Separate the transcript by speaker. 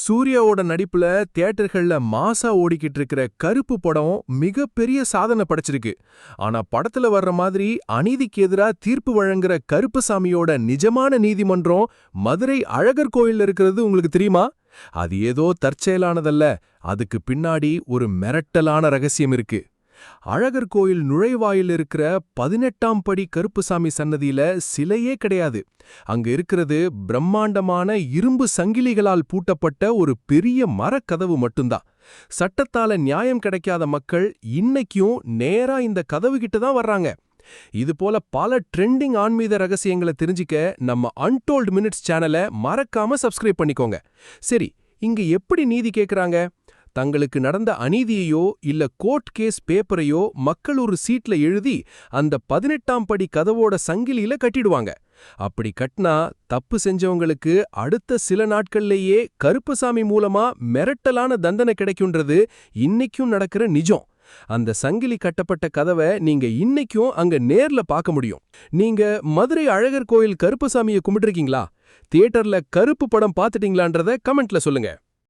Speaker 1: சூர்யாவோட நடிப்புல தியேட்டர்கள்ல மாசா ஓடிக்கிட்டு இருக்கிற கருப்பு படம் மிகப்பெரிய சாதனை படைச்சிருக்கு. ஆனா படத்துல வர்ற மாதிரி அநீதிக்கு எதிரா தீர்ப்பு வழங்குற கருப்பசாமியோட நிஜமான நீதிமன்றம் மதுரை அழகர் கோயில்ல இருக்கிறது உங்களுக்கு தெரியுமா? அது ஏதோ தற்செயலானதல்ல, அதுக்கு பின்னாடி ஒரு மிரட்டலான ரகசியம் இருக்கு. அழகர் கோயில் நுழைவாயில் இருக்கிற 18ஆம் படி கருப்புசாமி சன்னதியில சிலையே கிடையாது. அங்க இருக்கிறது பிரம்மாண்டமான இரும்பு சங்கிலிகளால் பூட்டப்பட்ட ஒரு பெரிய மரக்கதவு மட்டும்தான். சட்டத்தால நியாயம் கிடைக்காத மக்கள் இன்னைக்கும் நேரா இந்த கதவு கிட்ட தான் வர்றாங்க. இது போல பல ட்ரெண்டிங் ஆன்மீக ரகசியங்களை தெரிஞ்சுக்க நம்ம அன்டோல்ட் மினிட்ஸ் சேனலை மறக்காம சப்ஸ்கிரைப் பண்ணிக்கோங்க. சரி, இங்க எப்படி நீதி கேக்குறாங்க? தங்களுக்கு நடந்த அநீதியையோ இல்ல கோர்ட் கேஸ் பேப்பரையோ மக்கள் ஒரு சீட்ல எழுதி அந்த 18ஆம் படி கதவோட சங்கிலியில கட்டிடுவாங்க. அப்படி கட்டினா தப்பு செஞ்சவங்களுக்கு அடுத்த சில நாட்கள்லேயே கருப்பசாமி மூலமா மிரட்டலான தண்டனை கிடைக்கும்ன்றது இன்னைக்கும் நடக்கிற நிஜம். அந்த சங்கிலி கட்டப்பட்ட கதவை நீங்க இன்னைக்கும் அங்க நேர்ல பார்க்க முடியும். நீங்க மதுரை அழகர் கோயில் கருப்பசாமியை கும்பிட்டிருக்கீங்களா? தியேட்டர்ல கருப்பு படம் பார்த்துட்டீங்களான்றத கமெண்ட்ல சொல்லுங்க.